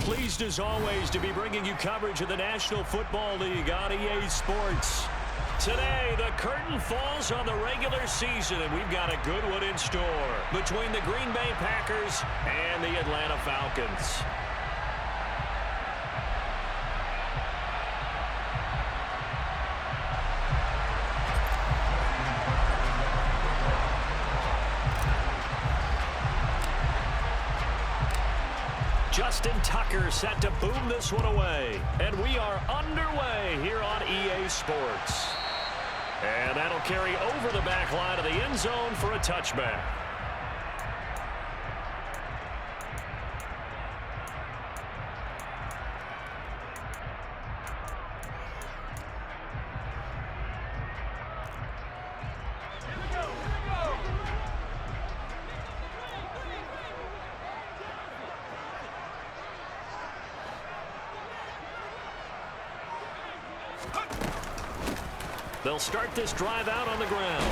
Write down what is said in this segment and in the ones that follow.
Pleased as always to be bringing you coverage of the National Football League on EA Sports. Today, the curtain falls on the regular season, and we've got a good one in store between the Green Bay Packers and the Atlanta Falcons. Justin Tucker set to boom this one away. And we are underway here on EA Sports. And that'll carry over the back line of the end zone for a touchback. They'll start this drive out on the ground.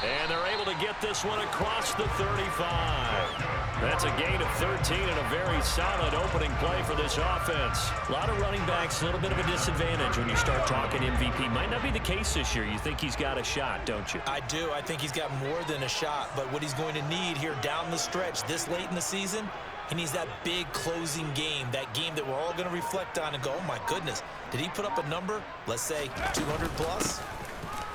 And they're able to get this one across the 35. That's a gain of 13 and a very solid opening play for this offense. A lot of running backs, a little bit of a disadvantage when you start talking MVP. Might not be the case this year. You think he's got a shot, don't you? I do. I think he's got more than a shot. But what he's going to need here down the stretch this late in the season, he needs that big closing game, that game that we're all going to reflect on and go, oh, my goodness, did he put up a number, let's say, 200 plus?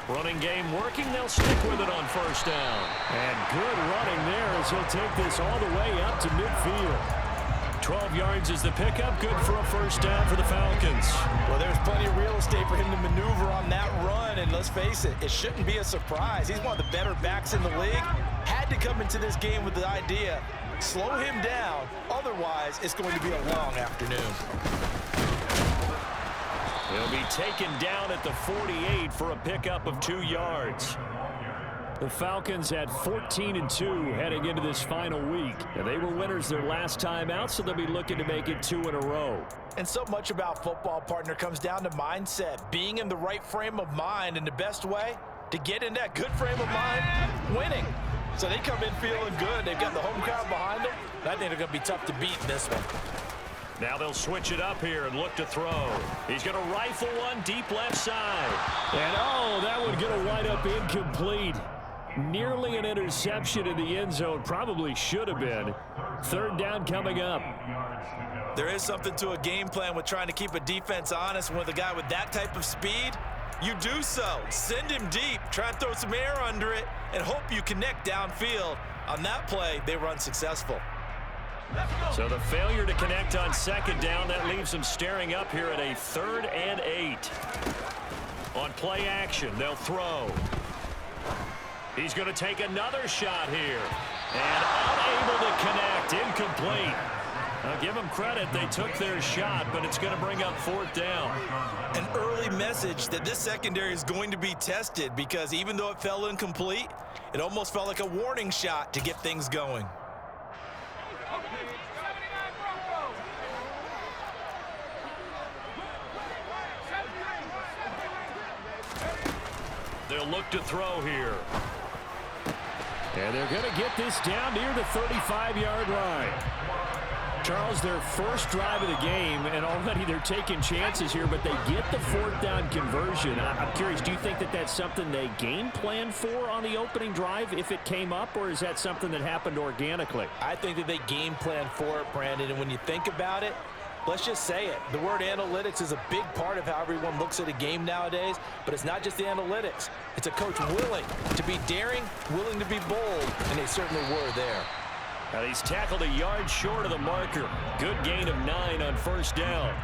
Running game working. They'll stick with it on first down. And good running there as he'll take this all the way up to midfield. 12 yards is the pickup. Good for a first down for the Falcons. Well, there's plenty of real estate for him to maneuver on that run. And let's face it, it shouldn't be a surprise. He's one of the better backs in the league. Had to come into this game with the idea, slow him down. Otherwise, it's going to be a long afternoon. He'll be taken down at the 48 for a pickup of 2 yards. The Falcons had 14-2 heading into this final week. And they were winners their last time out, so they'll be looking to make it 2 in a row. And so much about football, partner, comes down to mindset. Being in the right frame of mind, and the best way to get in that good frame of mind, winning. So they come in feeling good. They've got the home crowd behind them. And I think they're going to be tough to beat in this one. Now they'll switch it up here and look to throw. He's going to rifle one deep left side. And, oh, that would get a wind up incomplete. Nearly an interception in the end zone. Probably should have been. Third down coming up. There is something to a game plan with trying to keep a defense honest. With a guy with that type of speed, you do so. Send him deep. Try and throw some air under it and hope you connect downfield. On that play, they were unsuccessful. So the failure to connect on second down, that leaves them staring up here at a 3rd and 8. On play action, they'll throw. He's going to take another shot here. And unable to connect, incomplete. I'll give them credit, they took their shot, but it's going to bring up 4th down. An early message that this secondary is going to be tested, because even though it fell incomplete, it almost felt like a warning shot to get things going. They'll look to throw here. And they're going to get this down near the 35-yard line. Charles, their first drive of the game, and already they're taking chances here, but they get the 4th down conversion. I'm curious, do you think that that's something they game plan for on the opening drive if it came up, or is that something that happened organically? I think that they game plan for it, Brandon, and when you think about it, let's just say it. The word analytics is a big part of how everyone looks at a game nowadays, but it's not just the analytics. It's a coach willing to be daring, willing to be bold, and they certainly were there. And he's tackled a yard short of the marker. Good gain of 9 on first down.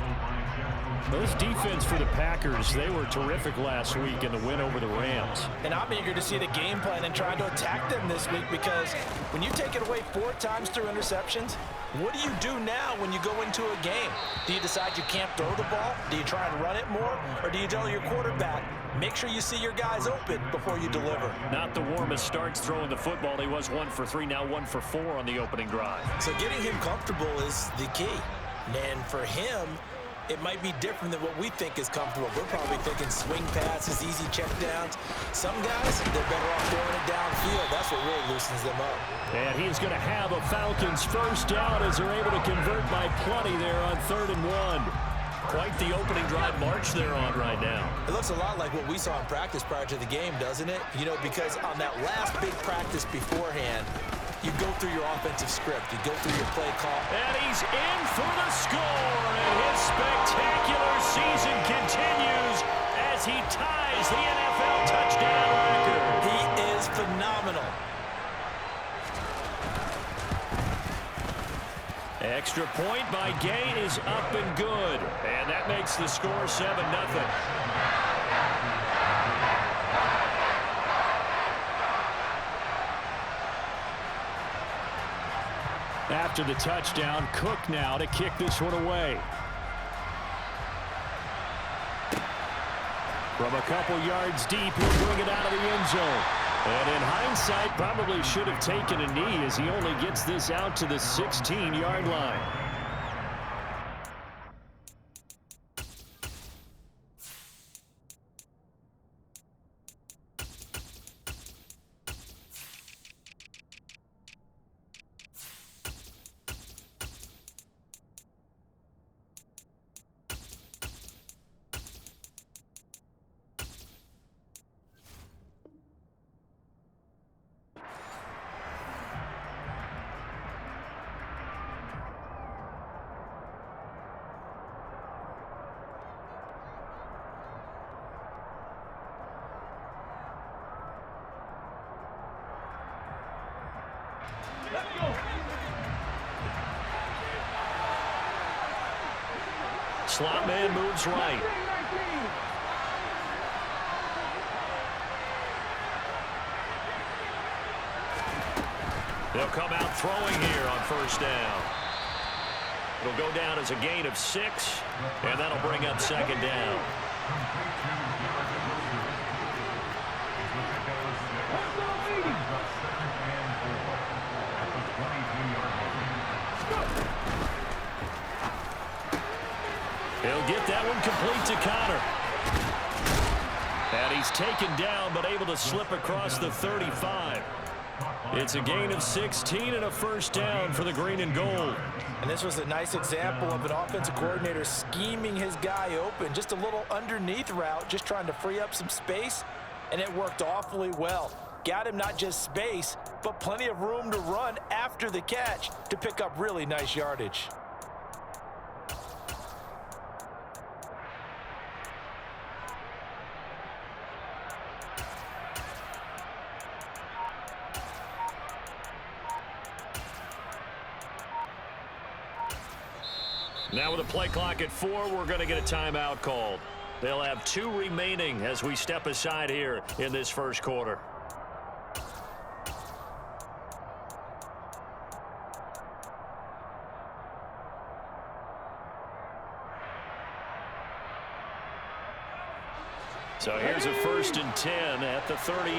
Those defense for the Packers, they were terrific last week in the win over the Rams. And I'm eager to see the game plan and trying to attack them this week, because when you take it away 4 times through interceptions, what do you do now when you go into a game? Do you decide you can't throw the ball? Do you try and run it more? Or do you tell your quarterback, make sure you see your guys open before you deliver? Not the warmest starts throwing the football. He was 1 for 3, now 1 for 4 on the opening drive. So getting him comfortable is the key. And for him, it might be different than what we think is comfortable. We're probably thinking swing passes, easy checkdowns. Some guys, they're better off throwing it downfield. That's what really loosens them up. And he's going to have a Falcons first down as they're able to convert by plenty there on 3rd and 1. Quite the opening drive march they're on right now. It looks a lot like what we saw in practice prior to the game, doesn't it? You know, because on that last big practice beforehand, you go through your offensive script. You go through your play call. And he's in for the score. And his spectacular season continues as he ties the NFL touchdown record. He is phenomenal. Extra point by Gay is up and good. And that makes the score 7-0. After the touchdown, Cook now to kick this one away. From a couple yards deep, he'll bring it out of the end zone. And in hindsight, probably should have taken a knee as he only gets this out to the 16-yard line. Slot man moves right. They'll come out throwing here on first down. It'll go down as a gain of 6, and that'll bring up 2nd down. He'll get that one complete to Connor. And he's taken down, but able to slip across the 35. It's a gain of 16 and a first down for the green and gold. And this was a nice example of an offensive coordinator scheming his guy open. Just a little underneath route, just trying to free up some space, and it worked awfully well. Got him not just space, but plenty of room to run after the catch to pick up really nice yardage. Now with a play clock at 4, we're going to get a timeout called. They'll have 2 remaining as we step aside here in this first quarter. So here's a 1st and 10 at the 38.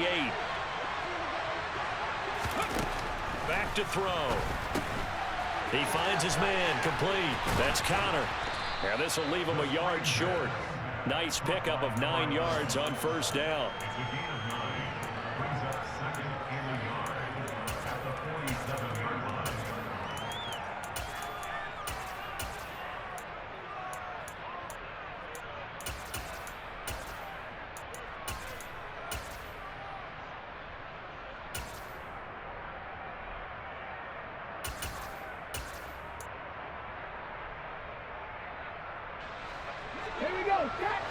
Back to throw. He finds his man complete. That's Connor. And this will leave him a yard short. Nice pickup of 9 yards on first down. Here we go, set.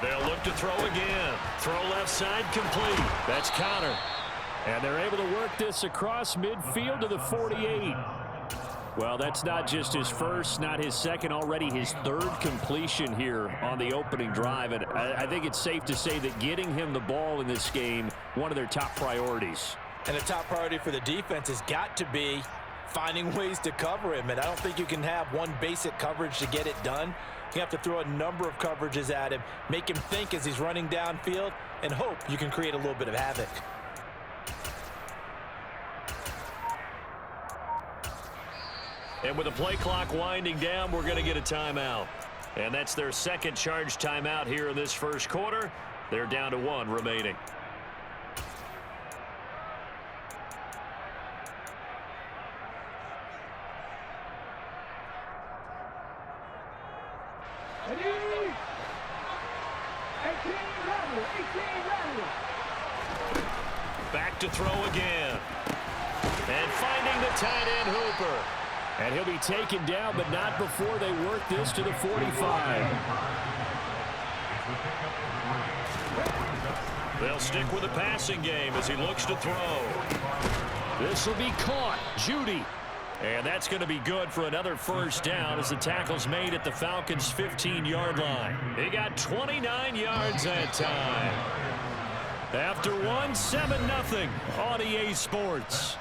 They'll look to throw again. Throw left side complete. That's Connor. And they're able to work this across midfield to the 48. Well, that's not just his first, not his second, already his 3rd completion here on the opening drive. And I think it's safe to say that getting him the ball in this game, one of their top priorities. And the top priority for the defense has got to be finding ways to cover him. And I don't think you can have one basic coverage to get it done. You have to throw a number of coverages at him, make him think as he's running downfield, and hope you can create a little bit of havoc. And with the play clock winding down, we're going to get a timeout. And that's their second charge timeout here in this first quarter. They're down to 1 remaining. Back to throw again. And finding the tight end Hooper. And he'll be taken down, but not before they work this to the 45. They'll stick with the passing game as he looks to throw. This will be caught. Judy. And that's going to be good for another first down as the tackle's made at the Falcons' 15-yard line. He got 29 yards that time. After 1, 7-0 on EA Sports.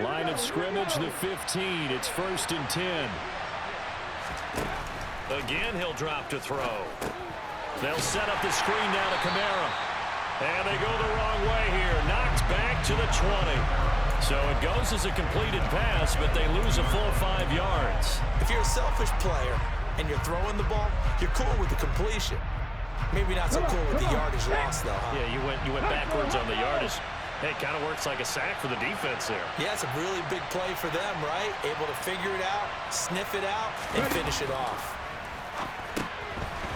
Line of scrimmage, the 15. It's 1st and 10. Again, he'll drop to throw. They'll set up the screen now to Kamara. And they go the wrong way here. Knocked back to the 20. So it goes as a completed pass, but they lose a full 5 yards. If you're a selfish player and you're throwing the ball, you're cool with the completion. Maybe not so cool with the yardage loss, though, huh? Yeah, you went backwards on the yardage. Hey, it kind of works like a sack for the defense there. Yeah, it's a really big play for them, right? Able to figure it out, sniff it out, and finish it off.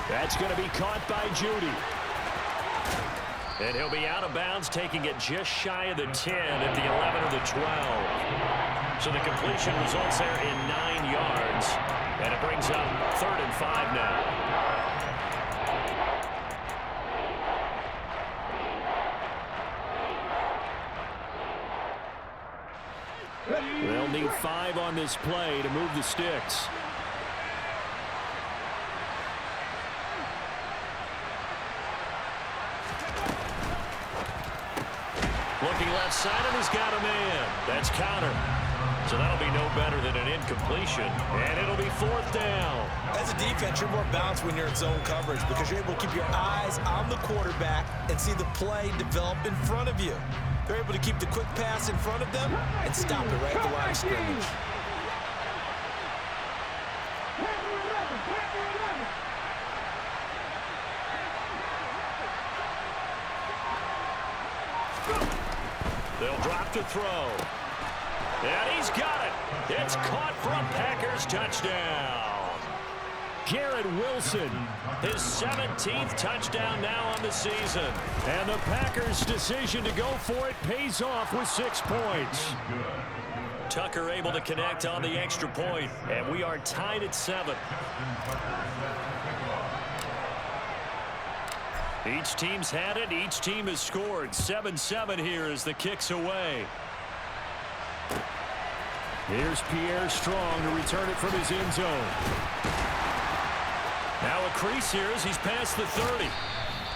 That's going to be caught by Judy. And he'll be out of bounds, taking it just shy of the 10 at the 11 or the 12. So the completion results there in 9 yards. And it brings up 3rd and 5 now. They'll need 5 on this play to move the sticks. Looking left side, and he's got a man. That's counter. So that'll be no better than an incompletion. And it'll be 4th down. As a defense, you're more balanced when you're in zone coverage because you're able to keep your eyes on the quarterback and see the play develop in front of you. They're able to keep the quick pass in front of them and stop it right at the line of scrimmage. They'll drop to throw. And he's got it. It's caught for a Packers touchdown. Garrett Wilson. His 17th touchdown now on the season. And the Packers' decision to go for it pays off with 6 points. Tucker able to connect on the extra point. And we are tied at 7. Each team's had it. Each team has scored. 7-7 here as the kick's away. Here's Pierre Strong to return it from his end zone. Now a crease here as he's past the 30.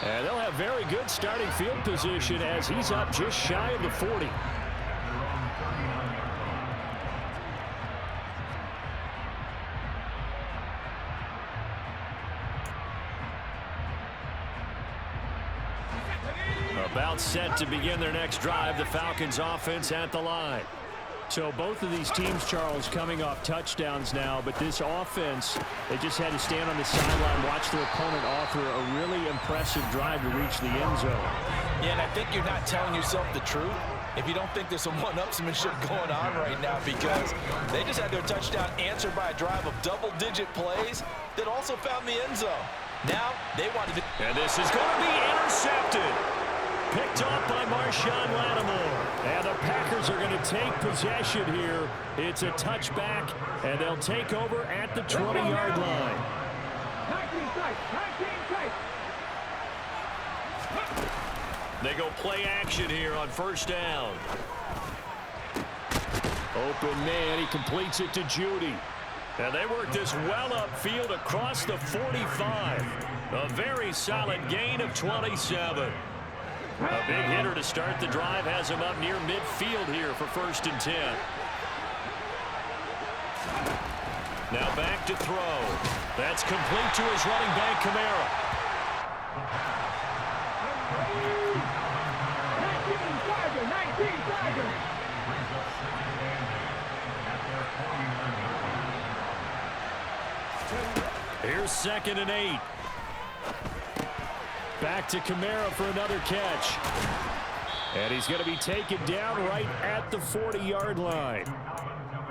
And they'll have very good starting field position as he's up just shy of the 40. About set to begin their next drive. The Falcons offense at the line. So both of these teams, Charles, coming off touchdowns now, but this offense, they just had to stand on the sideline, watch their opponent offer a really impressive drive to reach the end zone. Yeah, and I think you're not telling yourself the truth if you don't think there's some one-upsmanship going on right now, because they just had their touchdown answered by a drive of double-digit plays that also found the end zone. Now they wanted to... And this is going to be intercepted. Picked off by Marshawn Lattimore. And the Packers are going to take possession here. It's a touchback, and they'll take over at the 20-yard line. They go play action here on 1st down. Open man, he completes it to Judy. And they work this well upfield across the 45. A very solid gain of 27. A big hitter to start the drive has him up near midfield here for 1st and 10. Now back to throw. That's complete to his running back, Kamara. Here's 2nd and 8. Back to Kamara for another catch. And he's going to be taken down right at the 40-yard line.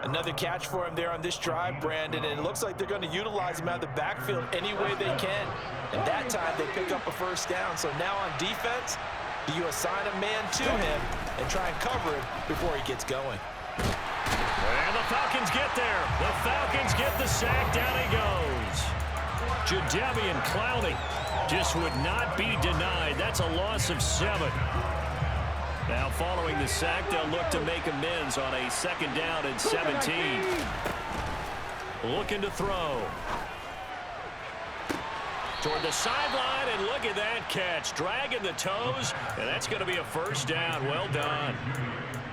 Another catch for him there on this drive, Brandon, and it looks like they're going to utilize him out of the backfield any way they can. And that time they pick up a 1st down. So now on defense, do you assign a man to him and try and cover him before he gets going? And the Falcons get there. The Falcons get the sack. Down he goes. Jadeveon Clowney just would not be denied. That's a loss of 7. Now following the sack, they'll look to make amends on a 2nd down and 17. Looking to throw. Toward the sideline, and look at that catch. Dragging the toes, and that's going to be a 1st down. Well done.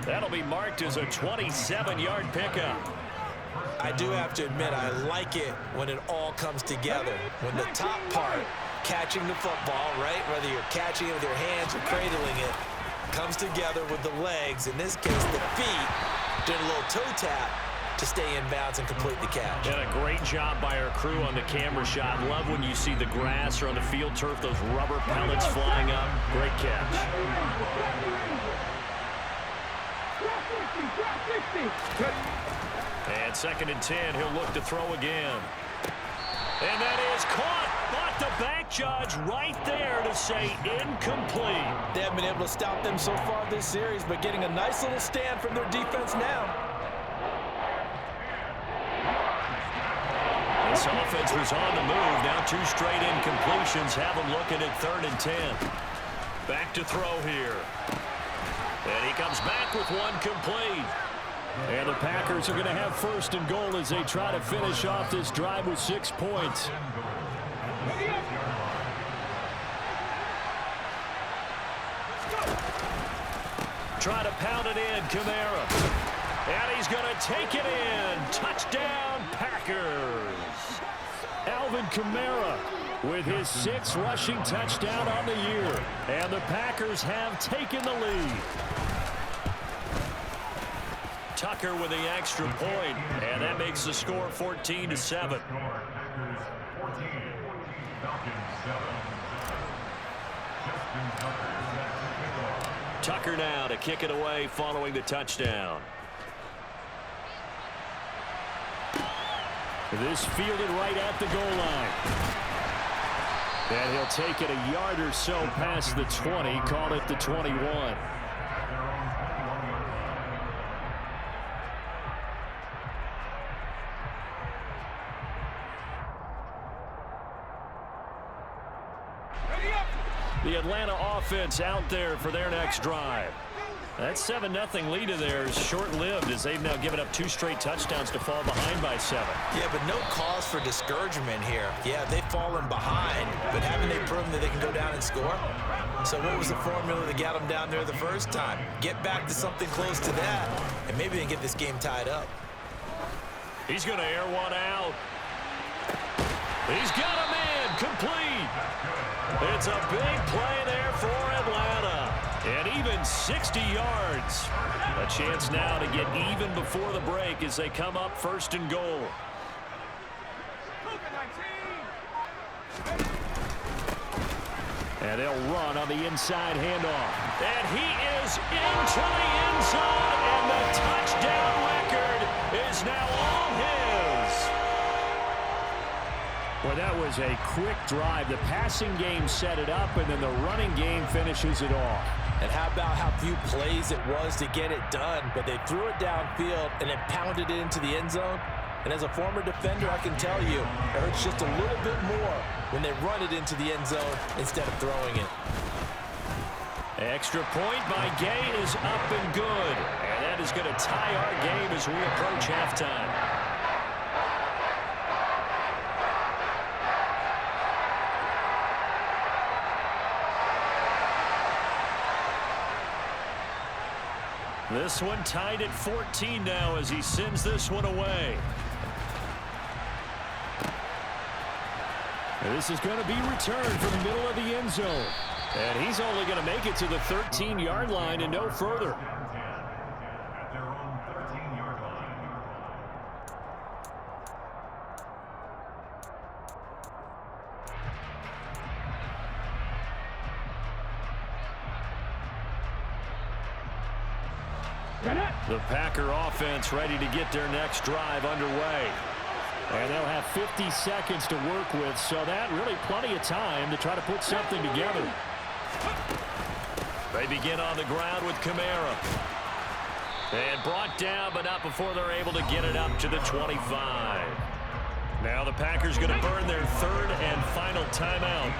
That'll be marked as a 27-yard pickup. I do have to admit, I like it when it all comes together. When the top part, catching the football, right, whether you're catching it with your hands or cradling it, comes together with the legs, in this case the feet, doing a little toe tap to stay in bounds and complete the catch. And a great job by our crew on the camera shot. Love when you see the grass or on the field turf, those rubber pellets flying up. Great catch. And 2nd and 10, he'll look to throw again. And that is caught, but the back judge right there to say incomplete. They haven't been able to stop them so far this series, but getting a nice little stand from their defense now. This offense was on the move. Now 2 straight incompletions have them looking at 3rd and 10. Back to throw here. And he comes back with one complete. And the Packers are going to have 1st and goal as they try to finish off this drive with 6 points. Try to pound it in, Kamara. And he's going to take it in. Touchdown, Packers. Alvin Kamara with his 6th rushing touchdown on the year. And the Packers have taken the lead. Tucker with the extra point, and that makes the score 14-7. Tucker now to kick it away following the touchdown. This fielded right at the goal line. And he'll take it a yard or so past the 20, call it the 21. The Atlanta offense out there for their next drive. That 7-0 lead of theirs short-lived as they've now given up 2 straight touchdowns to fall behind by 7. Yeah, but no cause for discouragement here. Yeah, they've fallen behind, but haven't they proven that they can go down and score? So what was the formula that got them down there the first time? Get back to something close to that, and maybe they can get this game tied up. He's going to air one out. He's got him in, complete. It's a big play there for Atlanta. And even 60 yards. A chance now to get even before the break as they come up 1st and goal. And they'll run on the inside handoff. And he is into the end zone, and the touchdown record is now all his. Well, that was a quick drive. The passing game set it up, and then the running game finishes it off. And how about how few plays it was to get it done, but they threw it downfield and then pounded it into the end zone. And as a former defender, I can tell you, it hurts just a little bit more when they run it into the end zone instead of throwing it. Extra point by Gay is up and good. And that is going to tie our game as we approach halftime. This one tied at 14 now as he sends this one away. And this is going to be returned from the middle of the end zone. And he's only going to make it to the 13-yard line and no further. The Packer offense ready to get their next drive underway. And they'll have 50 seconds to work with, so that really plenty of time to try to put something together. They begin on the ground with Kamara. And brought down, but not before they're able to get it up to the 25. Now the Packers going to burn their third and final timeout,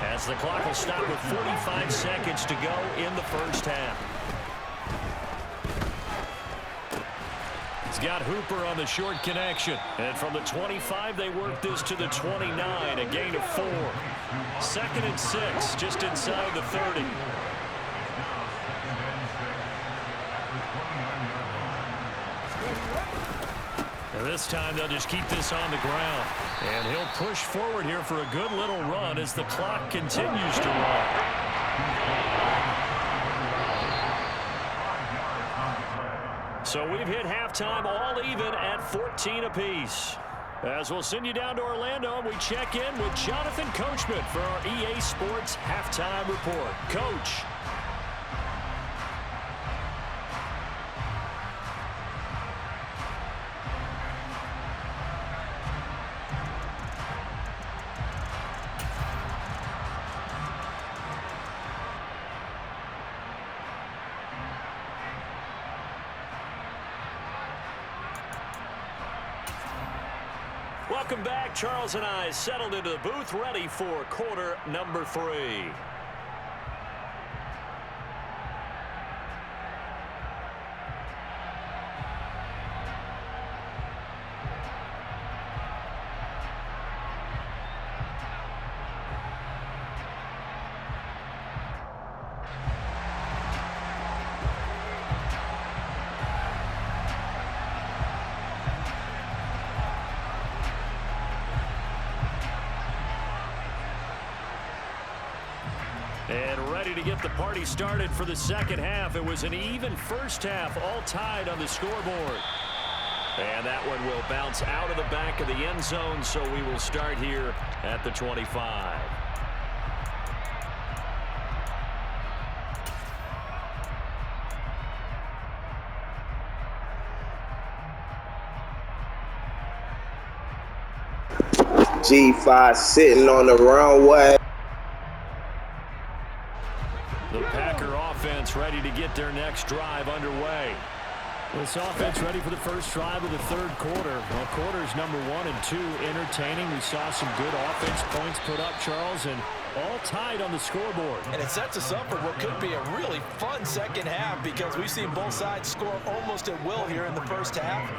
as the clock will stop with 45 seconds to go in the first half. He's got Hooper on the short connection. And from the 25, they work this to the 29, a gain of 4. 2nd and 6, just inside the 30. And this time they'll just keep this on the ground. And he'll push forward here for a good little run as the clock continues to run. So we've hit halftime all even at 14 apiece. As we'll send you down to Orlando, we check in with Jonathan Coachman for our EA Sports Halftime Report. Coach. Welcome back. Charles and I settled into the booth, ready for quarter number 3. And ready to get the party started for the second half. It was an even first half, all tied on the scoreboard. And that one will bounce out of the back of the end zone, so we will start here at the 25. G5 sitting on the runway. The Packer offense ready to get their next drive underway. This offense ready for the first drive of the third quarter. Well, quarters number 1 and 2 entertaining. We saw some good offense points put up, Charles, and all tied on the scoreboard. And it sets us up for what could be a really fun second half, because we've seen both sides score almost at will here in the first half.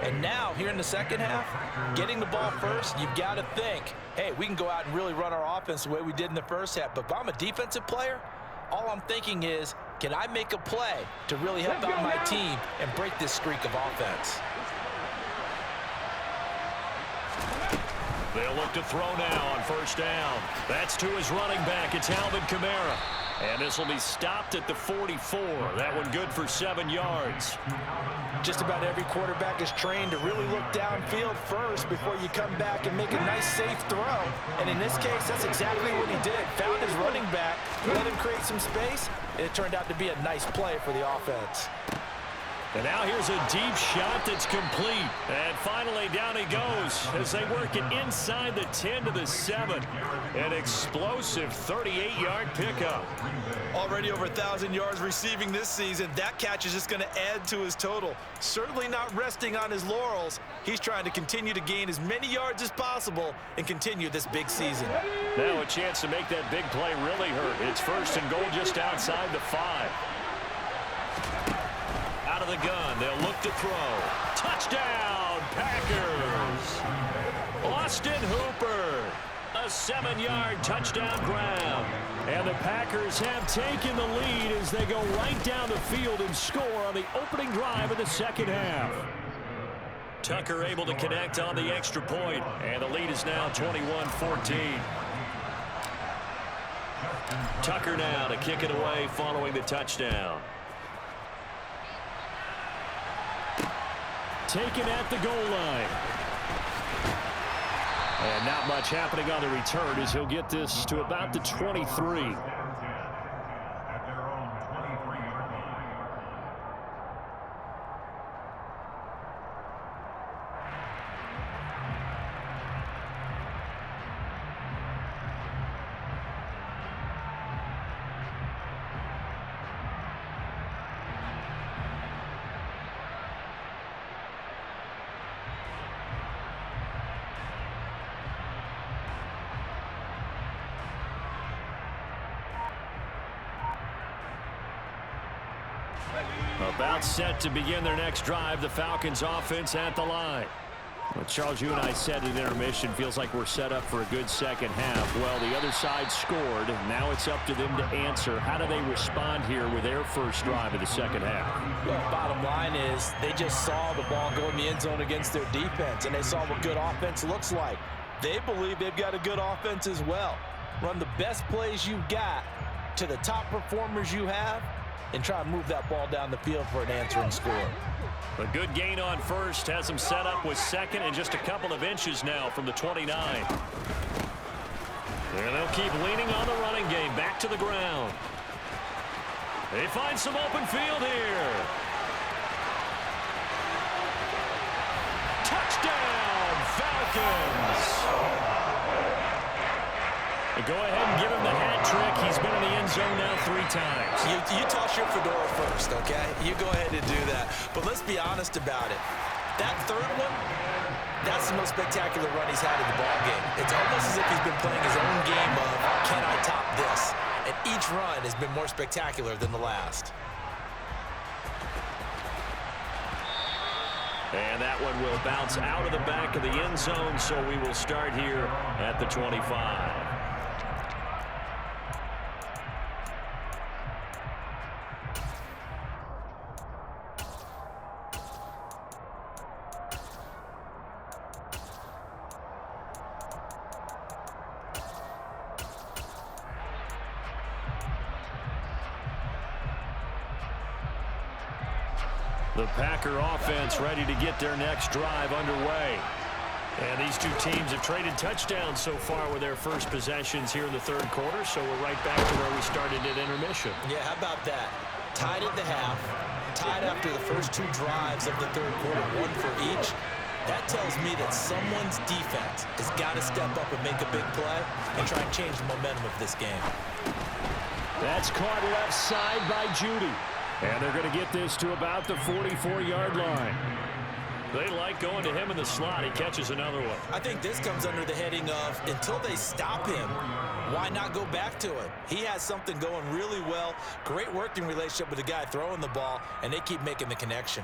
And now, here in the second half, getting the ball first, you've got to think, hey, we can go out and really run our offense the way we did in the first half. But if I'm a defensive player, all I'm thinking is, can I make a play to really help out my team and break this streak of offense? They'll look to throw now on first down. That's to his running back. It's Alvin Kamara. And this will be stopped at the 44. That one good for 7 yards. Just about every quarterback is trained to really look downfield first before you come back and make a nice, safe throw. And in this case, that's exactly what he did. Found his running back, let him create some space, and it turned out to be a nice play for the offense. And now here's a deep shot that's complete. And finally down he goes as they work it inside the 10 to the 7. An explosive 38-yard pickup. Already over 1,000 yards receiving this season. That catch is just going to add to his total. Certainly not resting on his laurels. He's trying to continue to gain as many yards as possible and continue this big season. Now a chance to make that big play really hurt. It's first and goal just outside the 5. Out of the gun, they'll look to throw. Touchdown, Packers! Austin Hooper, A 7-yard touchdown grab. And the Packers have taken the lead as they go right down the field and score on the opening drive of the second half. Tucker able to connect on the extra point, and the lead is now 21-14. Tucker now to kick it away following the touchdown. Taken at the goal line. And not much happening on the return as he'll get this to about the 23. About set to begin their next drive, the Falcons offense at the line. Well, Charles, you and I said at intermission, feels like we're set up for a good second half. Well, the other side scored. Now it's up to them to answer. How do they respond here with their first drive of the second half? Well, bottom line is they just saw the ball go in the end zone against their defense, and they saw what good offense looks like. They believe they've got a good offense as well. Run the best plays you've got to the top performers you have, and try to move that ball down the field for an answering score. A good gain on first has them set up with second and just a couple of inches now from the 29. And they'll keep leaning on the running game back to the ground. They find some open field here. Touchdown, Falcons! Go ahead and give him the hat trick. He's been in the end zone now 3 times. You toss your fedora first, okay? You go ahead and do that. But let's be honest about it. That third one, that's the most spectacular run he's had in the ball game. It's almost as if he's been playing his own game of, can I top this? And each run has been more spectacular than the last. And that one will bounce out of the back of the end zone, so we will start here at the 25. The Packer offense ready to get their next drive underway. And these two teams have traded touchdowns so far with their first possessions here in the third quarter, so we're right back to where we started at intermission. Yeah, how about that? Tied at the half, tied after the first 2 drives of the third quarter, 1 for each. That tells me that someone's defense has got to step up and make a big play and try and change the momentum of this game. That's caught left side by Judy. And they're going to get this to about the 44-yard line. They like going to him in the slot. He catches another one. I think this comes under the heading of, until they stop him, why not go back to it? He has something going really well. Great working relationship with the guy throwing the ball, and they keep making the connection.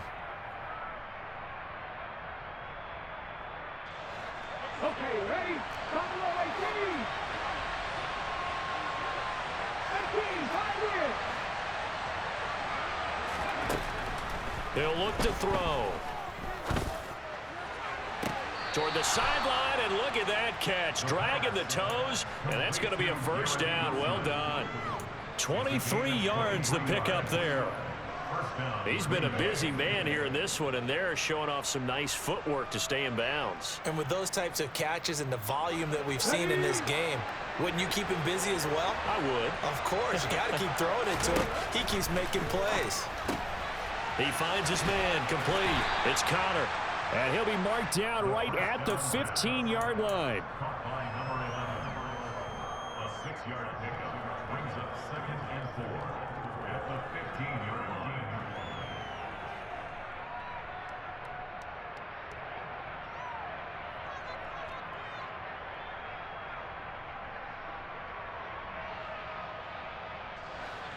Okay, ready? Buffalo 18! 18, 5 years! They'll look to throw. Toward the sideline, and look at that catch. Dragging the toes, and that's going to be a first down. Well done. 23 yards the pickup there. He's been a busy man here in this one, and they're showing off some nice footwork to stay in bounds. And with those types of catches and the volume that we've seen in this game, wouldn't you keep him busy as well? I would. Of course. You got to keep throwing it to him. He keeps making plays. He finds his man complete. It's Connor. And he'll be marked down right at the 15-yard line. A 6-yard pickup brings up 2nd and 4 at the 15-yard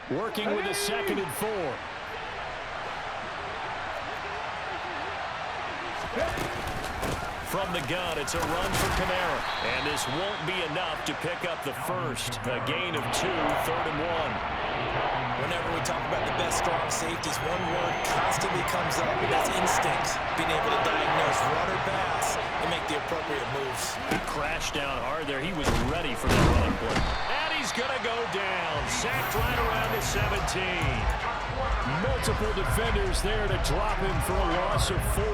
line. Working with a 2nd and 4. from the gun. It's a run for Kamara. And this won't be enough to pick up the first. A gain of 2, 3rd and 1. Whenever we talk about the best strong safeties, one word constantly comes up, and that's instincts. Being able to diagnose run or pass and make the appropriate moves. He crashed down hard there. He was ready for that running play. And he's going to go down. Sacked right around the 17. Multiple defenders there to drop him for a loss of 4.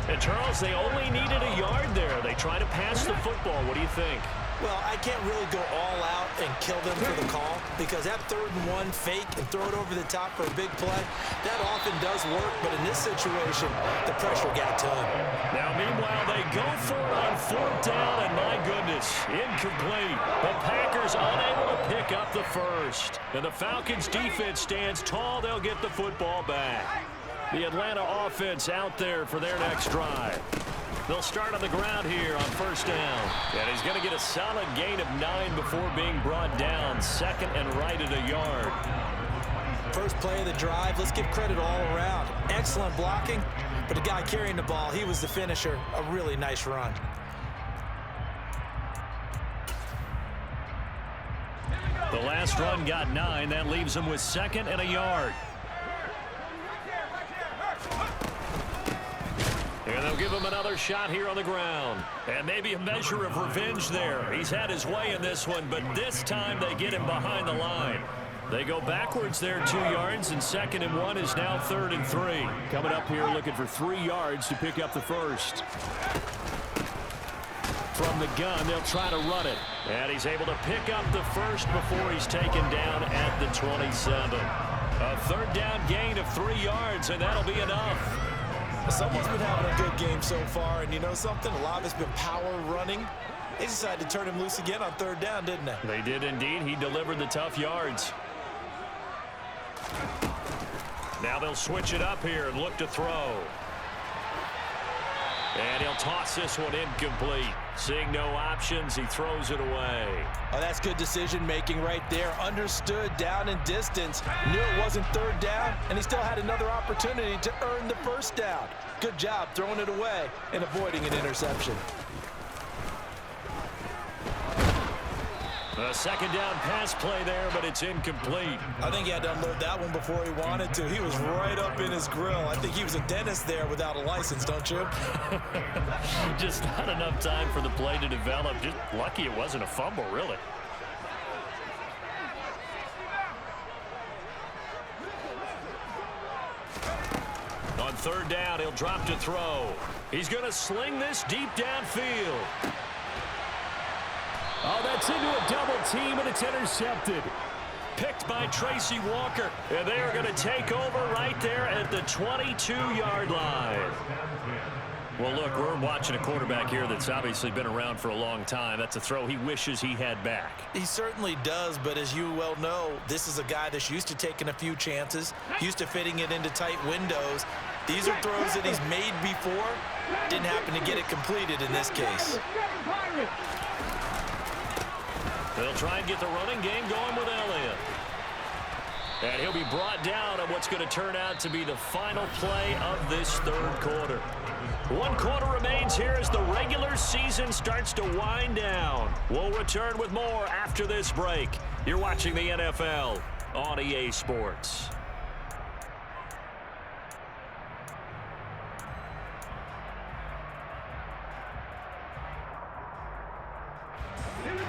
And Charles, they only needed a yard there. They try to pass the football. What do you think? Well, I can't really go all out and kill them for the call because that 3rd and 1 fake and throw it over the top for a big play, that often does work, but in this situation, the pressure got to him. Now, meanwhile, they go for it on 4th down, and my goodness, incomplete. The Packers unable to pick up the first. And the Falcons' defense stands tall. They'll get the football back. The Atlanta offense out there for their next drive. They'll start on the ground here on 1st down. And he's going to get a solid gain of 9 before being brought down. 2nd and right at a yard. First play of the drive, let's give credit all around. Excellent blocking, but the guy carrying the ball, he was the finisher. A really nice run. The last run got 9. That leaves him with 2nd and a yard. And they'll give him another shot here on the ground. And maybe a measure of revenge there. He's had his way in this one, but this time they get him behind the line. They go backwards there 2 yards, and 2nd and 1 is now 3rd and 3. Coming up here looking for 3 yards to pick up the first. From the gun, they'll try to run it. And he's able to pick up the first before he's taken down at the 27. A 3rd down gain of 3 yards, and that'll be enough. Someone's been having a good game so far, and you know something? A lot of it's been power running. They decided to turn him loose again on 3rd down, didn't they? They did indeed. He delivered the tough yards. Now they'll switch it up here and look to throw. And he'll toss this one incomplete. Seeing no options, he throws it away. Oh, that's good decision-making right there. Understood down and distance. Knew it wasn't 3rd down, and he still had another opportunity to earn the 1st down. Good job throwing it away and avoiding an interception. A 2nd down pass play there, but it's incomplete. I think he had to unload that one before he wanted to. He was right up in his grill. I think he was a dentist there without a license, don't you? Just not enough time for the play to develop. Just lucky it wasn't a fumble, really. On 3rd down, he'll drop to throw. He's going to sling this deep downfield. Oh, that's into a double team, and it's intercepted. Picked by Tracy Walker. And they are going to take over right there at the 22-yard line. Well, look, we're watching a quarterback here that's obviously been around for a long time. That's a throw he wishes he had back. He certainly does, but as you well know, this is a guy that's used to taking a few chances, used to fitting it into tight windows. These are throws that he's made before. Didn't happen to get it completed in this case. They'll try and get the running game going with Elliott. And he'll be brought down on what's going to turn out to be the final play of this 3rd quarter. 1 quarter remains here as the regular season starts to wind down. We'll return with more after this break. You're watching the NFL on EA Sports.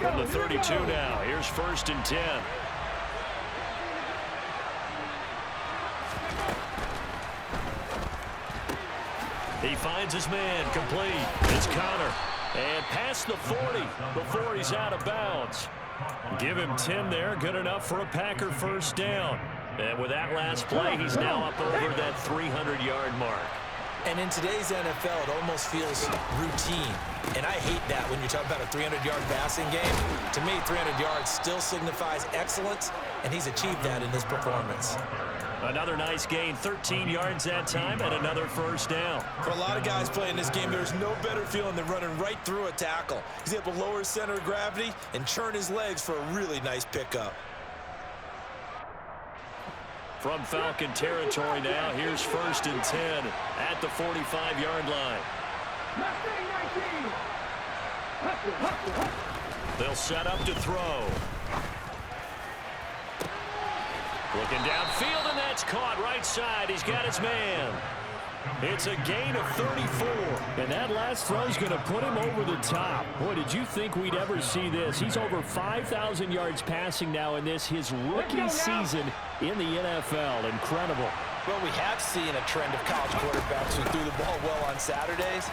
From the 32 now, here's 1st and 10. He finds his man, complete. It's Connor. And past the 40 before he's out of bounds. Give him 10 there, good enough for a Packer 1st down. And with that last play, he's now up over that 300-yard mark. And in today's NFL, it almost feels routine. And I hate that when you talk about a 300-yard passing game. To me, 300 yards still signifies excellence, and he's achieved that in his performance. Another nice gain, 13 yards that time, and another 1st down. For a lot of guys playing this game, there's no better feeling than running right through a tackle. He's able to lower his center of gravity and churn his legs for a really nice pickup. From Falcon territory now, here's 1st and 10 at the 45-yard line. They'll set up to throw. Looking downfield, and that's caught right side. He's got his man. It's a gain of 34. And that last throw is going to put him over the top. Boy, did you think we'd ever see this? He's over 5,000 yards passing now in this, his rookie season in the NFL. Incredible. Well, we have seen a trend of college quarterbacks who threw the ball well on Saturdays.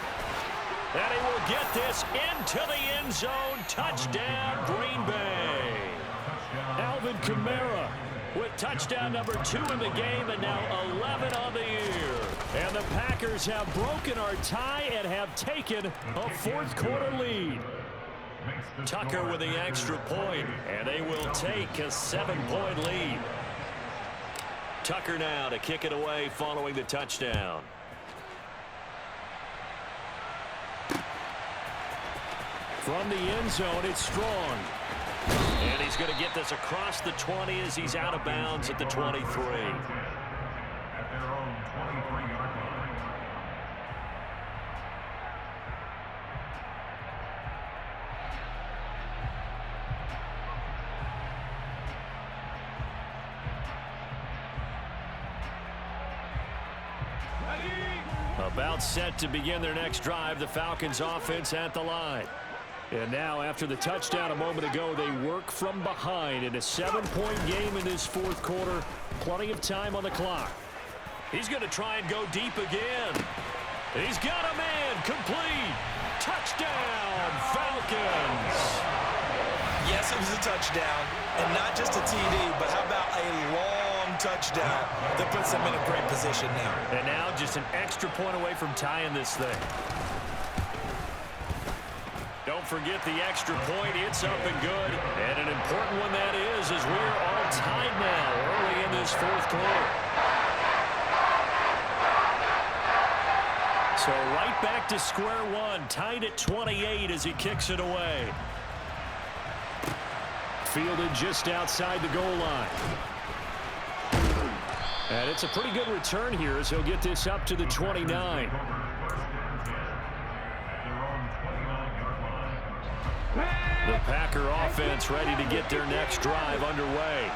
And he will get this into the end zone. Touchdown, Green Bay. Alvin Kamara With touchdown number 2 in the game and now 11 on the year. And the Packers have broken our tie and have taken a fourth-quarter lead. Tucker with the extra point, and they will take a 7-point lead. Tucker now to kick it away following the touchdown. From the end zone, it's Strong. And he's going to get this across the 20 as he's out of bounds at the 23. At their own 23-yard line. About set to begin their next drive, the Falcons offense at the line. And now, after the touchdown a moment ago, they work from behind in a 7-point game in this fourth quarter. Plenty of time on the clock. He's going to try and go deep again. He's got a man complete. Touchdown, Falcons. Yes, it was a touchdown, and not just a TD, but how about a long touchdown that puts them in a great position now. And now just an extra point away from tying this thing. Don't forget the extra point. It's up and good. And an important one that is, as we're all tied now early in this fourth quarter. So right back to square one, tied at 28 as he kicks it away. Fielded just outside the goal line. And it's a pretty good return here as he'll get this up to the 29. The Packer offense ready to get their next drive underway.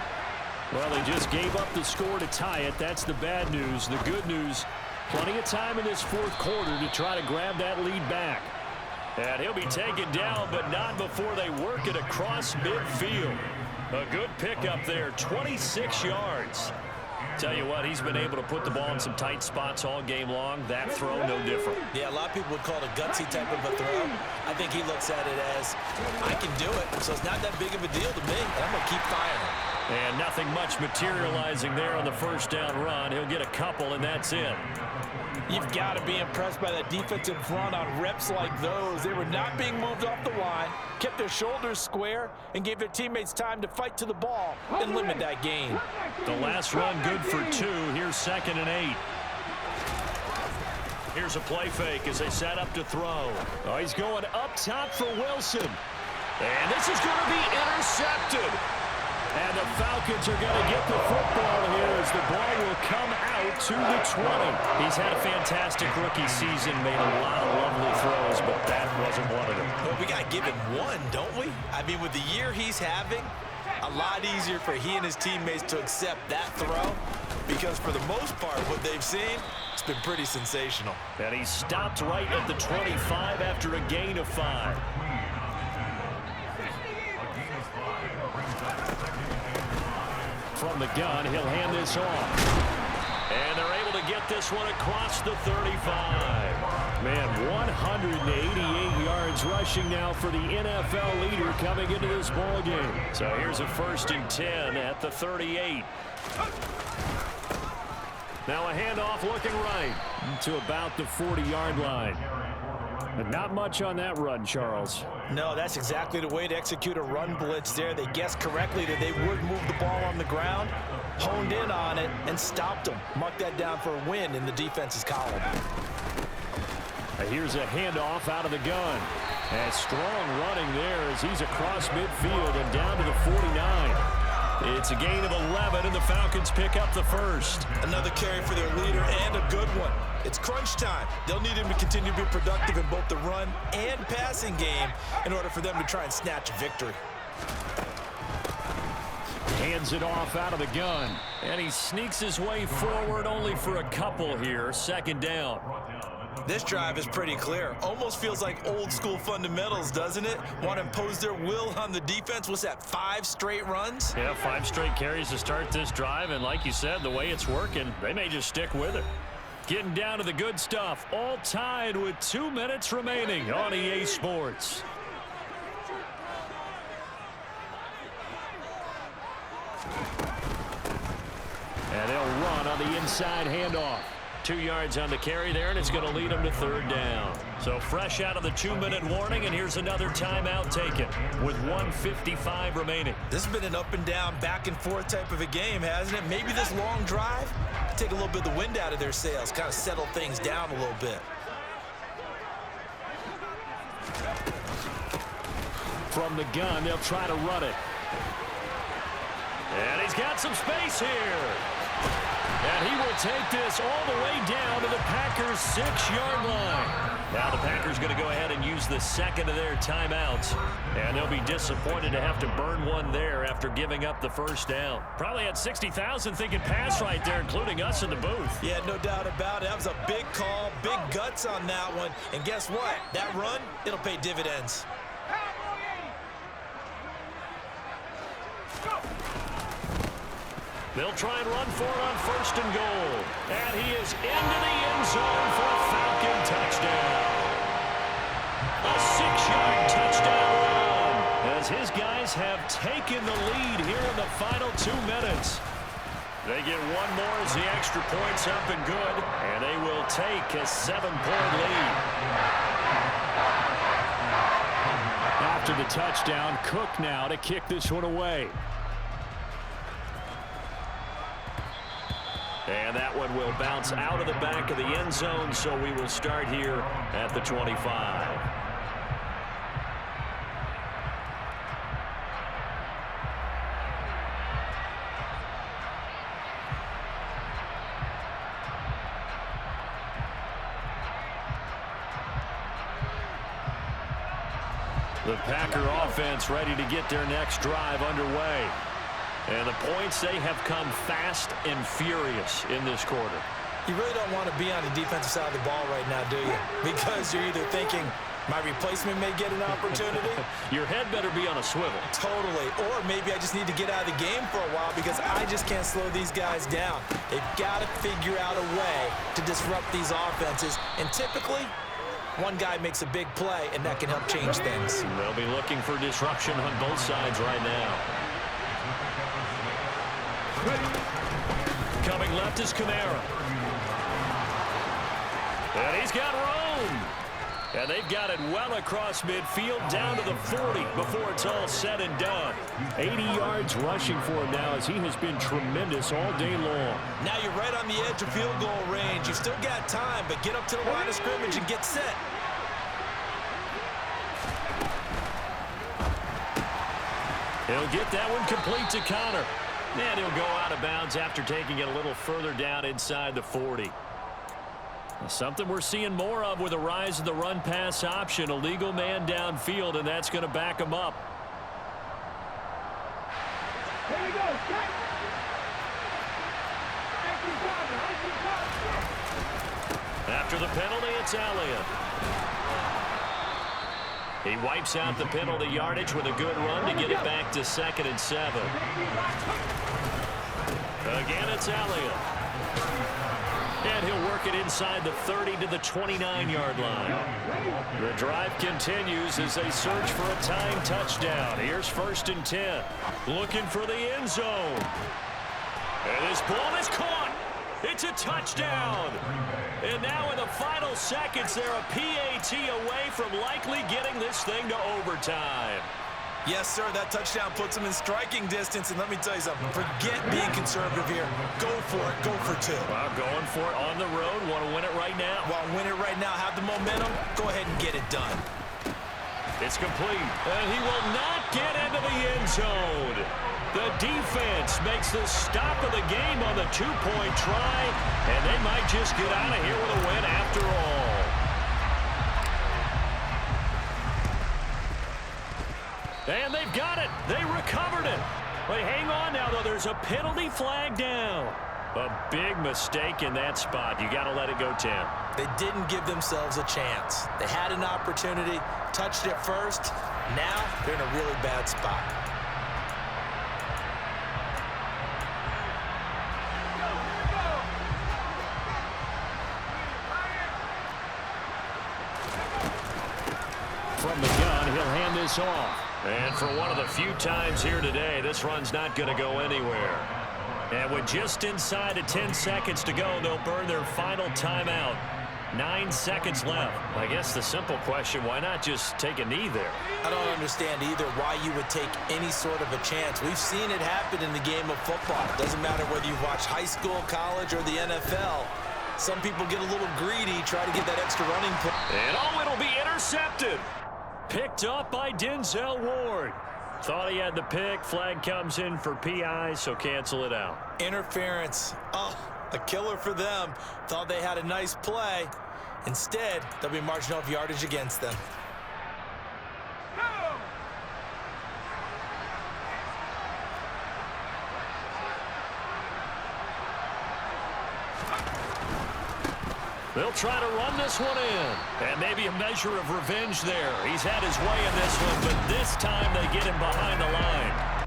Well, they just gave up the score to tie it. That's the bad news. The good news, plenty of time in this fourth quarter to try to grab that lead back. And he'll be taken down, but not before they work it across midfield. A good pickup there, 26 yards. Tell you what, he's been able to put the ball in some tight spots all game long. That throw, no different. Yeah, a lot of people would call it a gutsy type of a throw. I think he looks at it as, I can do it, so it's not that big of a deal to me, and I'm going to keep firing. And nothing much materializing there on the first down run. He'll get a couple, and that's it. You've got to be impressed by that defensive front on reps like those. They were not being moved off the line, kept their shoulders square, and gave their teammates time to fight to the ball and limit that gain. The last run good for 2. Here's 2nd and 8. Here's a play fake as they set up to throw. Oh, he's going up top for Wilson. And this is going to be intercepted. And the Falcons are going to get the football here as the ball will come out to the 20. He's had a fantastic rookie season, made a lot of lovely throws, but that wasn't one of them. Well, we got to give him one, don't we? I mean, with the year he's having, a lot easier for he and his teammates to accept that throw because for the most part, what they've seen, it's been pretty sensational. And he stopped right at the 25 after a gain of 5. From the gun, he'll hand this off. And they're able to get this one across the 35. Man, 188 yards rushing now for the NFL leader coming into this ball game. So here's a 1st and 10 at the 38. Now a handoff looking right to about the 40-yard line. But not much on that run, Charles. No, that's exactly the way to execute a run blitz there. They guessed correctly that they would move the ball on the ground, honed in on it, and stopped them. Mark that down for a win in the defense's column. Here's a handoff out of the gun. And Strong running there as he's across midfield and down to the 49. It's a gain of 11, and the Falcons pick up the 1st. Another carry for their leader and a good one. It's crunch time. They'll need him to continue to be productive in both and passing game in order for them to try and snatch a victory. Hands it off out of the gun. And he sneaks his way forward only for a couple here. Second down. This drive is pretty clear. Almost feels like old school fundamentals, doesn't it? Want to impose their will on the defense. What's that, 5 straight runs? Yeah, 5 straight carries to start this drive. And like you said, the way it's working, they may just stick with it. Getting down to the good stuff. All tied with 2 minutes remaining on EA Sports. And they'll run on the inside handoff. 2 yards on the carry there, and it's going to lead them to third down. So fresh out of the 2-minute warning, and here's another timeout taken with 1:55 remaining. This has been an up and down, back and forth type of a game, hasn't it? Maybe this long drive, take a little bit of the wind out of their sails, kind of settle things down a little bit. From the gun, they'll try to run it. And he's got some space here. And he will take this all the way down to the Packers' 6-yard line. Now the Packers going to go ahead and use the second of their timeouts. And they'll be disappointed to have to burn one there after giving up the first down. Probably had 60,000 thinking pass right there, including us in the booth. Yeah, no doubt about it. That was a big call, big guts on that one. And guess what? That run, it'll pay dividends. They'll try and run for it on 1st and goal. And he is into the end zone for a Falcon touchdown. A 6-yard touchdown run as his guys have taken the lead here in the final 2 minutes. They get one more as the extra point's up and good, and they will take a 7-point lead. After the touchdown, Cook now to kick this one away. And that one will bounce out of the back of the end zone, so we will start here at the 25. The Packer offense ready to get their next drive underway. And the points, they have come fast and furious in this quarter. You really don't want to be on the defensive side of the ball right now, do you? Because you're either thinking, my replacement may get an opportunity. Your head better be on a swivel. Totally. Or maybe I just need to get out of the game for a while because I just can't slow these guys down. They've got to figure out a way to disrupt these offenses. And typically, one guy makes a big play, and that can help change things. They'll be looking for disruption on both sides right now. Coming left is Kamara. And he's got room. And they've got it well across midfield down to the 40 before it's all said and done. 80 yards rushing for him now as he has been tremendous all day long. Now you're right on the edge of field goal range. You've still got time, but get up to the line of scrimmage and get set. He'll get that one complete to Connor. And he'll go out of bounds after taking it a little further down inside the 40. Something we're seeing more of with the rise of the run-pass option. A legal man downfield, and that's going to back him up. Here we go. After the penalty, it's Elliott. He wipes out the penalty yardage with a good run to get it back to 2nd and 7. Again, it's Elliott. And he'll work it inside the 30 to the 29-yard line. The drive continues as they search for a tying touchdown. Here's 1st and 10. Looking for the end zone. And this ball is caught. It's a touchdown. And now in the final seconds, they're a PAT away from likely getting this thing to overtime. Yes, sir, that touchdown puts them in striking distance. And let me tell you something, forget being conservative here. Go for it, go for 2. Well, going for it on the road. Want to win it right now. Well, win it right now, have the momentum, go ahead and get it done. It's complete. And he will not get into the end zone. The defense makes the stop of the game on the 2-point try, and they might just get out of here with a win after all. And they've got it. They recovered it. Wait, hang on now, though. There's a penalty flag down. A big mistake in that spot. You got to let it go, Tim. They didn't give themselves a chance. They had an opportunity, touched it first. Now they're in a really bad spot. From the gun, he'll hand this off. And for one of the few times here today, this run's not going to go anywhere. And with just inside of 10 seconds to go, they'll burn their final timeout. 9 seconds left. I guess the simple question, why not just take a knee there? I don't understand either why you would take any sort of a chance. We've seen it happen in the game of football. It doesn't matter whether you watch high school, college, or the NFL. Some people get a little greedy, try to get that extra running play. And oh, it'll be intercepted. Picked up by Denzel Ward. Thought he had the pick. Flag comes in for PI, so cancel it out. Interference. Oh, a killer for them. Thought they had a nice play. Instead, they'll be marching off yardage against them. They'll try to run this one in. And maybe a measure of revenge there. He's had his way in this one, but this time they get him behind the line.